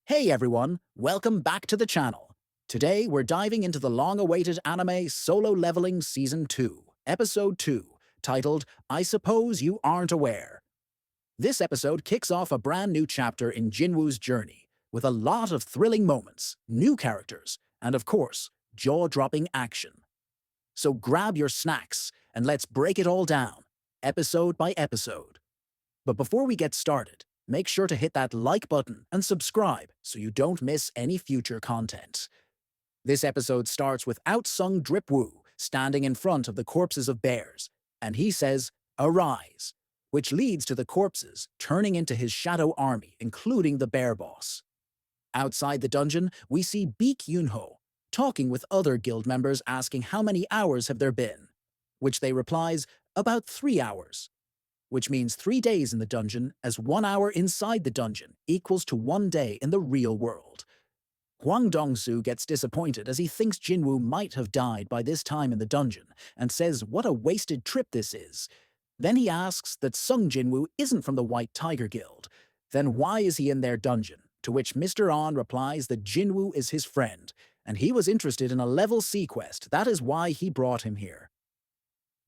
Hey everyone, welcome back to the channel. Today we're diving into the long-awaited anime Solo Leveling Season 2, Episode 2, titled I Suppose You Aren't Aware. This episode kicks off a brand new chapter in Jin-Woo's journey, with a lot of thrilling moments, new characters, and of course, jaw-dropping action. So grab your snacks and let's break it all down, episode by episode. But before we get started, make sure to hit that like button and subscribe so you don't miss any future content. This episode starts with Outsung Drip-Woo standing in front of the corpses of bears, and he says, "Arise," which leads to the corpses turning into his shadow army, including the bear boss. Outside the dungeon, we see Baek Yoonho talking with other guild members asking how many hours have there been, which they replies, about 3 hours, which means 3 days in the dungeon, as 1 hour inside the dungeon equals to 1 day in the real world. Hwang Dong-soo gets disappointed as he thinks Jin-Woo might have died by this time in the dungeon and says what a wasted trip this is. Then he asks that Sung Jin-Woo isn't from the White Tiger Guild. Then why is he in their dungeon? To which Mr. On replies that Jin-Woo is his friend, and he was interested in a level C quest, that is why he brought him here.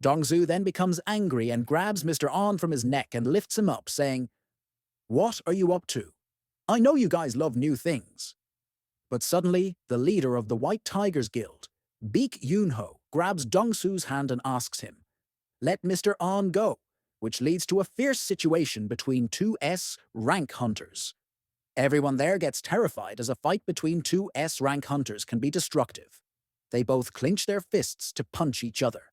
Dong-soo then becomes angry and grabs Mr. On from his neck and lifts him up, saying, "What are you up to? I know you guys love new things." But suddenly, the leader of the White Tigers Guild, Baek Yoonho, grabs Dong-soo's hand and asks him, "Let Mr. On go," which leads to a fierce situation between two S-rank hunters. Everyone there gets terrified as a fight between two S-rank hunters can be destructive. They both clench their fists to punch each other.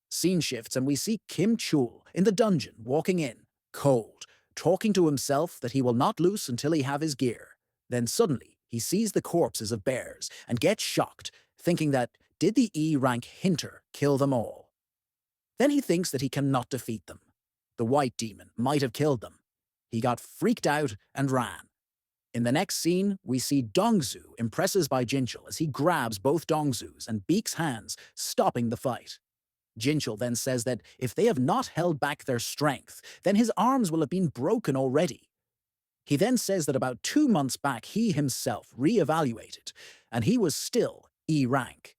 Scene shifts and we see Kim Chul in the dungeon walking in, cold, talking to himself that he will not loose until he have his gear. Then suddenly, he sees the corpses of bears and gets shocked, thinking that did the E-rank hinter kill them all? Then he thinks that he cannot defeat them. The white demon might have killed them. He got freaked out and ran. In the next scene, we see Dong-soo impresses by Jinchul as he grabs both Dong-soo's and Baek's hands, stopping the fight. Jinchul then says that if they have not held back their strength, then his arms will have been broken already. He then says that about 2 months back he himself re-evaluated, and he was still E-rank.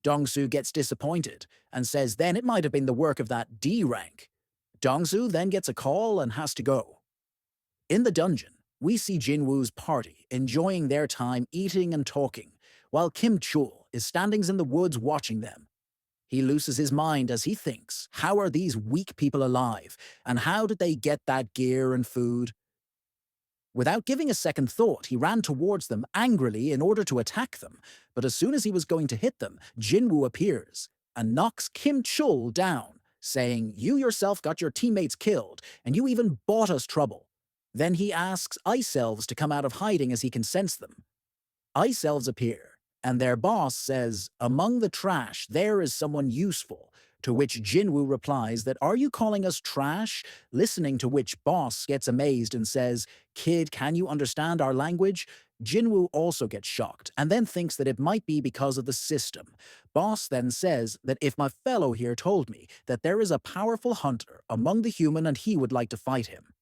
Dong-soo gets disappointed and says then it might have been the work of that D-rank. Dong-soo then gets a call and has to go. In the dungeon, we see Jin-Woo's party enjoying their time eating and talking, while Kim Chul is standing in the woods watching them. He loses his mind as he thinks, how are these weak people alive, and how did they get that gear and food? Without giving a second thought, he ran towards them angrily in order to attack them, but as soon as he was going to hit them, Jin-Woo appears and knocks Kim Chul down, saying, "You yourself got your teammates killed, and you even bought us trouble." Then he asks ice elves to come out of hiding as he can sense them. Ice elves appear, and their boss says, "Among the trash, there is someone useful," to which Jin-Woo replies that, "Are you calling us trash?" Listening to which boss gets amazed and says, "Kid, can you understand our language?" Jin-Woo also gets shocked and then thinks that it might be because of the system. Boss then says that if my fellow here told me that there is a powerful hunter among the human and he would like to fight him.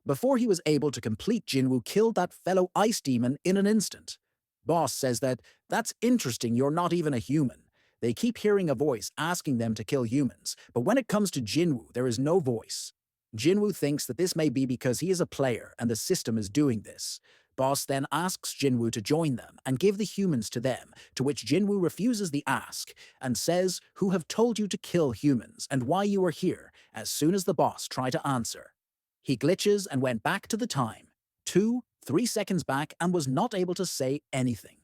Before he was able to complete, Jin-Woo killed that fellow ice demon in an instant. Boss says that, "That's interesting, you're not even a human." They keep hearing a voice asking them to kill humans, but when it comes to Jin-Woo, there is no voice. Jin-Woo thinks that this may be because he is a player and the system is doing this. Boss then asks Jin-Woo to join them and give the humans to them, to which Jin-Woo refuses the ask and says, "Who have told you to kill humans and why you are here?" as soon as the boss tries to answer. He glitches and went back to the time, 3 seconds back, and was not able to say anything.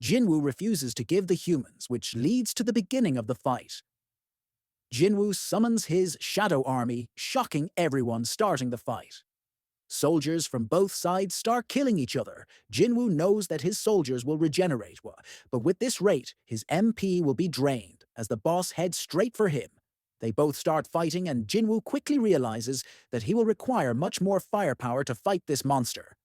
Jin-Woo refuses to give the humans, which leads to the beginning of the fight. Jin-Woo summons his shadow army, shocking everyone, starting the fight. Soldiers from both sides start killing each other. Jin-Woo knows that his soldiers will regenerate, but with this rate, his MP will be drained as the boss heads straight for him. They both start fighting, and Jin-Woo quickly realizes that he will require much more firepower to fight this monster.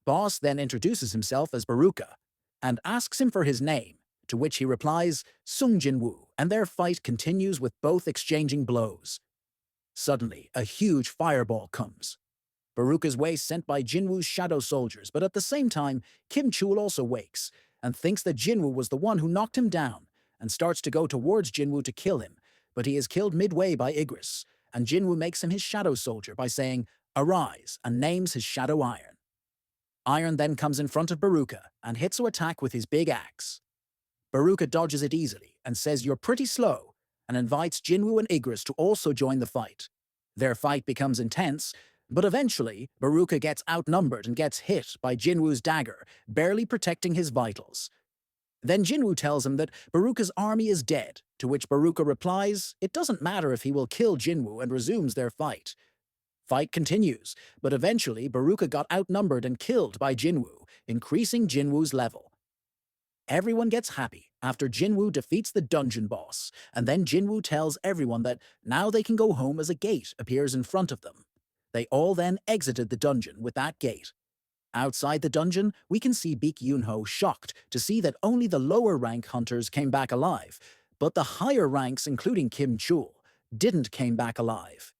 Boss then introduces himself as Baruka and asks him for his name, to which he replies, "Sung Jin-Woo," and their fight continues with both exchanging blows. Suddenly, a huge fireball comes. Baruka's way sent by Jin-Woo's shadow soldiers, but at the same time, Kim Chul also wakes and thinks that Jin-Woo was the one who knocked him down and starts to go towards Jin-Woo to kill him, but he is killed midway by Igris, and Jin-Woo makes him his shadow soldier by saying, "Arise," and names his shadow Iron. Iron then comes in front of Baruka and hits her attack with his big axe. Baruka dodges it easily and says, "You're pretty slow," and invites Jin-Woo and Igris to also join the fight. Their fight becomes intense, but eventually, Baruka gets outnumbered and gets hit by Jin-Woo's dagger, barely protecting his vitals. Then Jin-Woo tells him that Baruka's army is dead, to which Baruka replies, it doesn't matter if he will kill Jin-Woo, and resumes their fight. Fight continues, but eventually Baruka got outnumbered and killed by Jin-Woo, increasing Jin-Woo's level. Everyone gets happy after Jin-Woo defeats the dungeon boss, and then Jin-Woo tells everyone that now they can go home as a gate appears in front of them. They all then exited the dungeon with that gate. Outside the dungeon, we can see Baek Yoon-ho shocked to see that only the lower rank hunters came back alive, but the higher ranks, including Kim Chul, didn't came back alive.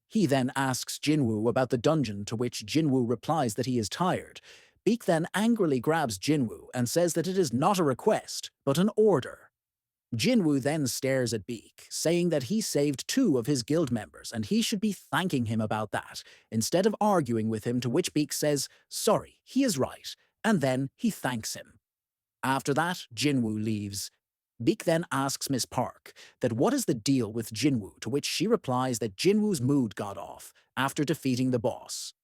He then asks Jin-Woo about the dungeon, to which Jin-Woo replies that he is tired. Baek then angrily grabs Jin-Woo and says that it is not a request, but an order. Jin-Woo then stares at Baek, saying that he saved 2 of his guild members and he should be thanking him about that, instead of arguing with him, to which Baek says, sorry, he is right, and then he thanks him. After that, Jin-Woo leaves. Baek then asks Miss Park that what is the deal with Jin-Woo, to which she replies that Jin-Woo's mood got off after defeating the boss.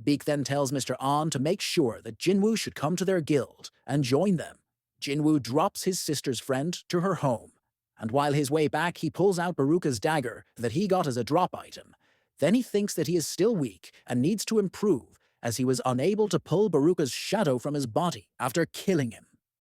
Baek then tells Mr. An to make sure that Jin-Woo should come to their guild and join them. Jin-Woo drops his sister's friend to her home, and while his way back he pulls out Baruka's dagger that he got as a drop item. Then he thinks that he is still weak and needs to improve, as he was unable to pull Baruka's shadow from his body after killing him.